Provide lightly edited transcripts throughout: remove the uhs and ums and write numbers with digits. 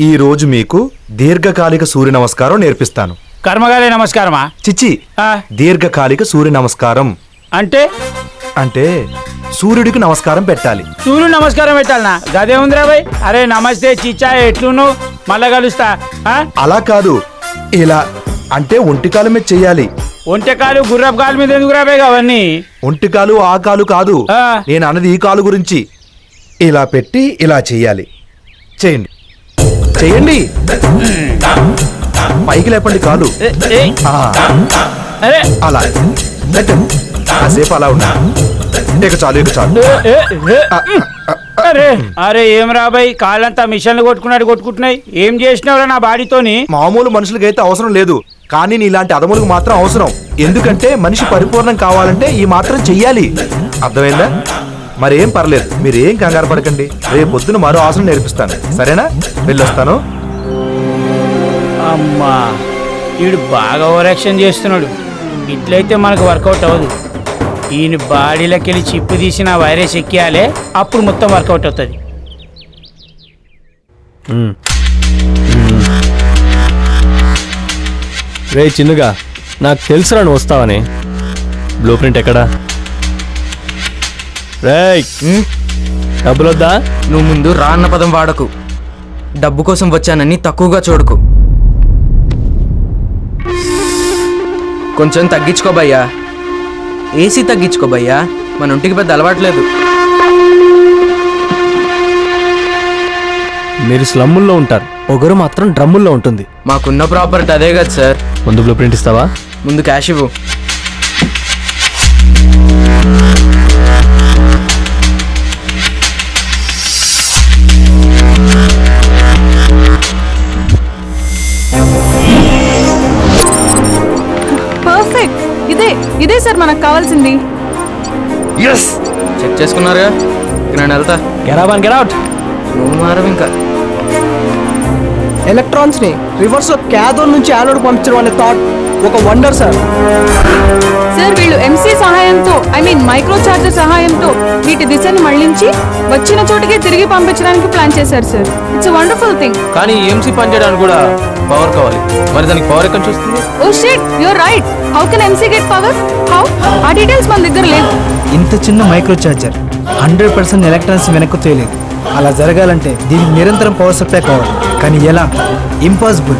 ఈ రోజు మీకు దీర్ఘకాలిక సూర్య నమస్కారం నేర్పిస్తాను. కర్మగారి నమస్కారమా? చిచ్చి, దీర్ఘకాలిక సూర్య నమస్కారం అంటే అంటే సూర్యుడికి నమస్కారం పెట్టాలి. సూర్యుడు నమస్కారం పెట్టాలనా? గదే ఉందిరా బాయ్. అరే నమస్తే చిచ్చా, ఎట్లును? మళ్ళా కలుస్తా. అలా కాదు, ఇలా అంటే ఒంటికాలు మీద చెయ్యాలి. ఒంటెకాలు గుర్రపు కాలు మీద ఎందుకు రాబాయ్ అవన్నీ? ఒంటికాలు ఆ కాలు కాదు, నేను అన్నది ఈ కాలు గురించి. ఇలా పెట్టి ఇలా చెయ్యాలి. చేయండి చెయ్యండి, పైకి లేపండి కాలు. అరే అలా కాసేపు అలా ఉన్నా. ఇక చాలు, ఇక చాలు. అరే అరే ఏం రాబాయ్, కాళ్ళంతా మిషన్లు కొట్టుకుంటున్నాయి. ఏం చేసినావురా నా బాడీతోని? మామూలు మనుషులకైతే అవసరం లేదు, కానీ నీలాంటి అదములకు మాత్రం అవసరం. ఎందుకంటే మనిషి పరిపూర్ణం కావాలంటే ఈ మాత్రం చెయ్యాలి. అర్థమైందా? మరేం పర్లేదు, మీరేం కంగారు పడకండి. రేపు పొద్దున మరో ఆసనం నేర్పిస్తాను, సరేనా? వెళ్ళొస్తాను. అమ్మా, వీడు బాగా ఓవరాక్షన్ చేస్తున్నాడు. ఇట్లయితే మనకు వర్కౌట్ అవ్వదు. ఈయన బాడీలోకి వెళ్ళి చిప్పు తీసిన వైరస్ ఎక్కియాలే, అప్పుడు మొత్తం వర్కౌట్ అవుతుంది. రే చిన్నుగా, నాకు తెలుసురా నువ్వు వస్తావని. బ్లూ ప్రింట్ ఎక్కడా? రేయ్, డబ్బులు వద్దా? నువ్వు ముందు రా అన్న పదం వాడకు. డబ్బు కోసం వచ్చానని తక్కువగా చూడకు. కొంచెం తగ్గించుకోబయ్యా. ఏసీ తగ్గించుకోబయ్యా, మన ఒంటికి పెద్ద అలవాట్లేదు. మీరు స్లమ్ముల్లో ఉంటారు, పొగరు మాత్రం డ్రమ్ముల్లో ఉంటుంది. మాకున్న ప్రాపర్టీ అదే కదా సార్. ముందు బ్లూ ప్రింట్ ఇస్తావా? ముందు క్యాష్ ఇవ్వు. పర్ఫెక్ట్, ఇదే సార్ మనకు కావాల్సింది. చెక్ చేసుకున్నారుగా, ఇక నేను వెళ్తా. Get out. నువ్వు మారవు ఇంకా. ఎలక్ట్రాన్స్ ని రివర్స్ లో క్యాథోడ్ నుంచి యానోడ్ పంపించడం అనే థాట్ ఒక వండర్ సార్. సార్ వీళ్ళు ఎంసీ సహాయంతో, మైక్రో చార్జర్ సహాయంతో వీటి దిశని మళ్లించి వచ్చిన చోటుకే తిరిగి పంపించడానికి ప్లాన్ చేశారు సార్. It's wonderful thing. కానీ ఎంసీ పనిచేయడానికి కూడా పవర్ కావాలి. మరి దానికి పవర్ ఎక్కడ చూస్తుంది? Oh shit, you are right. How can MC get power? How? ఆ డీటెయిల్స్ మన దగ్గర లేవు. ఇంత చిన్న మైక్రో చార్జర్ 100% ఎలక్ట్రాన్స్ వెనక్కు తేలేదు. అలా జరగాలంటే దీనికి నిరంతరం పవర్ సప్లై కావాలి. కానీ ఎలా? ఇంపాసిబుల్.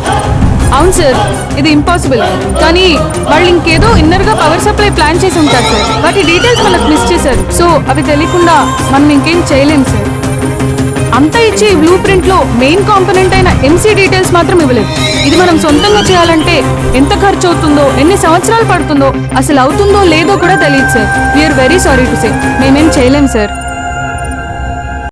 అవును సార్, ఇది ఇంపాసిబుల్. కానీ వాళ్ళు ఇంకేదో ఇన్నర్ గా పవర్ సప్లై ప్లాన్ చేసి ఉంటారు సార్. వాటి డీటెయిల్స్ మనకు మిస్ చేశారు. సో అవి తెలియకుండా మనం ఇంకేం చేయలేం సార్. అంతా ఇచ్చి బ్లూ ప్రింట్ లో మెయిన్ కాంపోనెంట్ అయిన ఎంసీ డీటెయిల్స్ మాత్రం ఇవ్వలేదు. ఇది మనం సొంతంగా చేయాలంటే ఎంత ఖర్చు అవుతుందో, ఎన్ని సంవత్సరాలు పడుతుందో, అసలు అవుతుందో లేదో కూడా తెలియదు sir. We are very sorry to say, మేమేం చేయలేం సార్.